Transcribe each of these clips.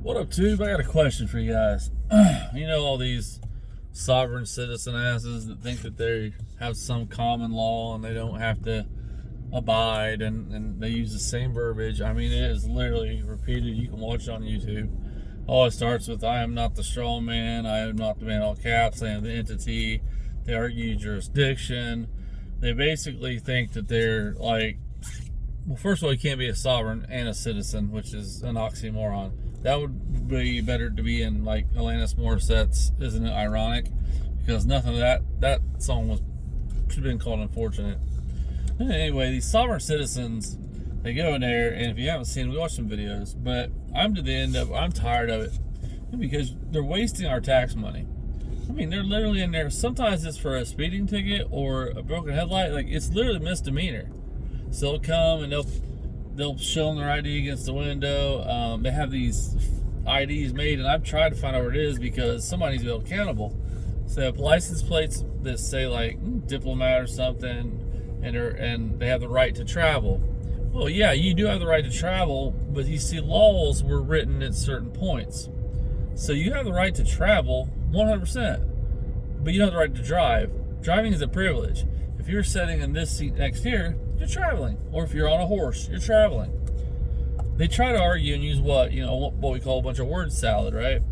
What up, tube? I got a question for you guys. You know, all these sovereign citizen asses that think that they have some common law and they don't have to abide, and they use the same verbiage. I mean, it is literally repeated. You can watch it on YouTube. All it starts with, I am not the strong man, I am not the man in all caps, I am the entity. They argue jurisdiction. They basically think that they're like, well, first of all, you can't be a sovereign and a citizen, which is an oxymoron. That would be better to be in like Alanis Morissette's Isn't It Ironic? Because nothing of that song should have been called Unfortunate. Anyway, these sovereign citizens, they go in there, and if you haven't seen them, we watch some videos, but I'm tired of it because they're wasting our tax money. I mean, they're literally in there. Sometimes it's for a speeding ticket or a broken headlight. Like, it's literally misdemeanor. So they'll come and they'll show them their ID against the window. They have these IDs made, and I've tried to find out what it is because somebody needs to be held accountable. So they have license plates that say like diplomat or something, and they have the right to travel. Well, yeah, you do have the right to travel, but you see, laws were written at certain points. So you have the right to travel 100%, but you don't have the right to drive. Driving is a privilege. If you're sitting in this seat next here, you're traveling. Or if you're on a horse, you're traveling. They try to argue and use what we call a bunch of word salad, right?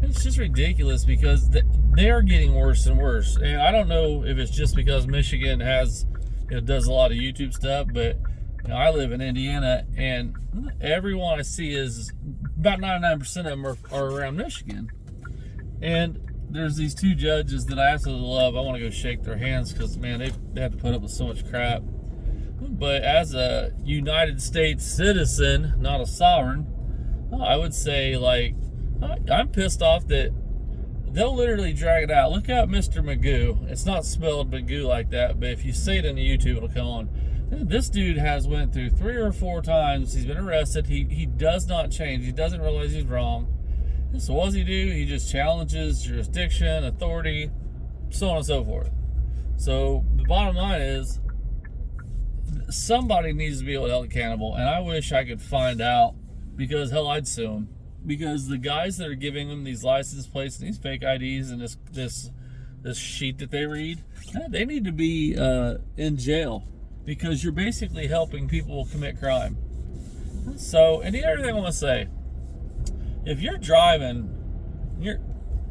And it's just ridiculous because they are getting worse and worse. And I don't know if it's just because Michigan does a lot of YouTube stuff, but I live in Indiana, and everyone I see is about 99% of them are around Michigan. And there's these two judges that I absolutely love. I want to go shake their hands because, man, they have to put up with so much crap. But as a United States citizen, not a sovereign, I would say, like, I'm pissed off that they'll literally drag it out. Look out, Mr. Magoo. It's not spelled Magoo like that, but if you say it in the YouTube, it'll come on. This dude has went through 3 or 4 times. He's been arrested. He does not change. He doesn't realize he's wrong. So what does he do? He just challenges jurisdiction, authority, so on and so forth. So the bottom line is, somebody needs to be held accountable, and I wish I could find out, because hell, I'd sue him. Because the guys that are giving them these license plates and these fake IDs and this sheet that they read, they need to be in jail, because you're basically helping people commit crime. So, and the other thing I want to say, if you're driving,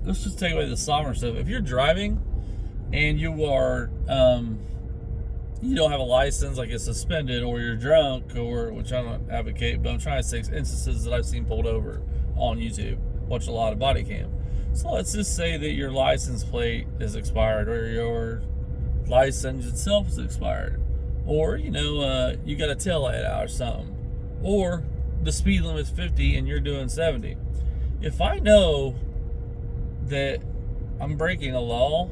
let's just take away the sovereign stuff. If you're driving and you are, you don't have a license, like it's suspended, or you're drunk, or, which I don't advocate, but I'm trying to say instances that I've seen pulled over on YouTube. Watch a lot of body cam. So let's just say that your license plate is expired, or your license itself is expired, or you got a tail light out or something, or the speed limit's 50 and you're doing 70. If I know that I'm breaking a law,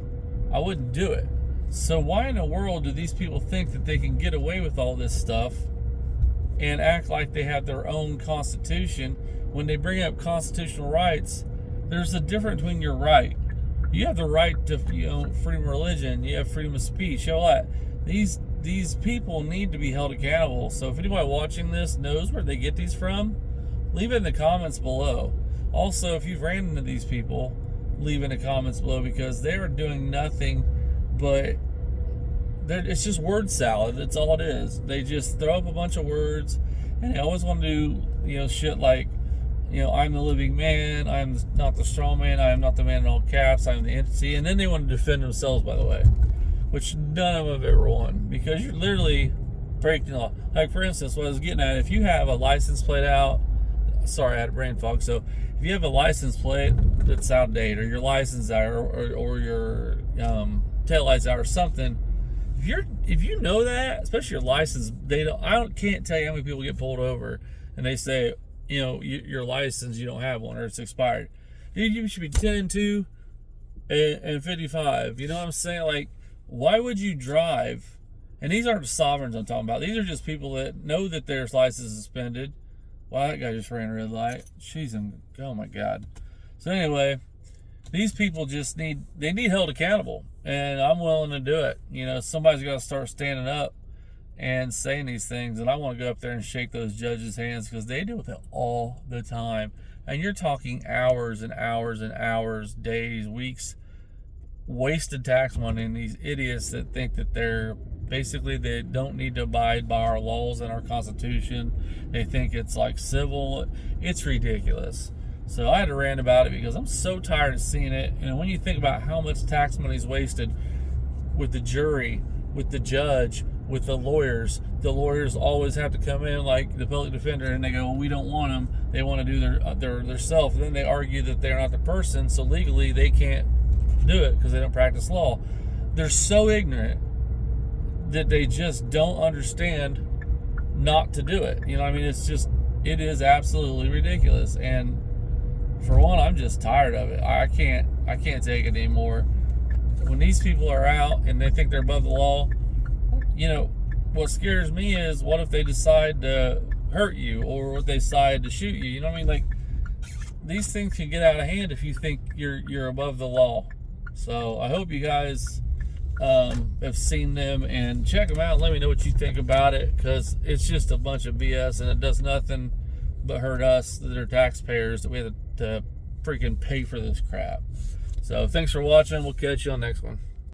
I wouldn't do it. So why in the world do these people think that they can get away with all this stuff and act like they have their own constitution? When they bring up constitutional rights, there's a difference between your right. You have the right to freedom of religion, you have freedom of speech, all that. These people need to be held accountable. So if anybody watching this knows where they get these from, leave it in the comments below. Also, if you've ran into these people, leave in the comments below, because they are doing nothing but it's just word salad. That's all it is. They just throw up a bunch of words, and they always want to do shit like, I'm the living man, I am not the strong man, I am not the man in all caps, I am the entity. And then they want to defend themselves, by the way, which none of them have ever won, because you're literally breaking the law. Like, for instance, what I was getting at, if you have a license plate out, sorry, I had a brain fog. So if you have a license plate that's out of date, or your license out, or your taillights out or something, if you know that, especially your license, can't tell you how many people get pulled over and they say, your license, you don't have one, or it's expired. Dude, you should be 10-2 and 55. You know what I'm saying? Like, why would you drive? And these aren't sovereigns I'm talking about. These are just people that know that their license is suspended. Wow, that guy just ran a red light. Oh my God. So anyway, these people just need held accountable, and I'm willing to do it. Somebody's got to start standing up and saying these things, and I want to go up there and shake those judges' hands because they deal with it all the time. And you're talking hours and hours and hours, days, weeks, wasted tax money, and these idiots that think that they don't need to abide by our laws and our Constitution. They think it's like civil. It's ridiculous. So I had to rant about it because I'm so tired of seeing it. And when you think about how much tax money is wasted with the jury, with the judge, with the lawyers always have to come in like the public defender, and they go, well, we don't want them. They want to do their self. And then they argue that they're not the person, so legally they can't do it because they don't practice law. They're so ignorant that they just don't understand not to do it. You know what I mean? It is absolutely ridiculous. And for one, I'm just tired of it. I can't take it anymore. When these people are out and they think they're above the law, you know, what scares me is what if they decide to hurt you, or what they decide to shoot you. You know what I mean? Like, these things can get out of hand if you think you're above the law. So I hope you guys have seen them and check them out and let me know what you think about it, because it's just a bunch of BS and it does nothing but hurt us that are taxpayers, that we have to freaking pay for this crap. So thanks for watching. We'll catch you on the next one.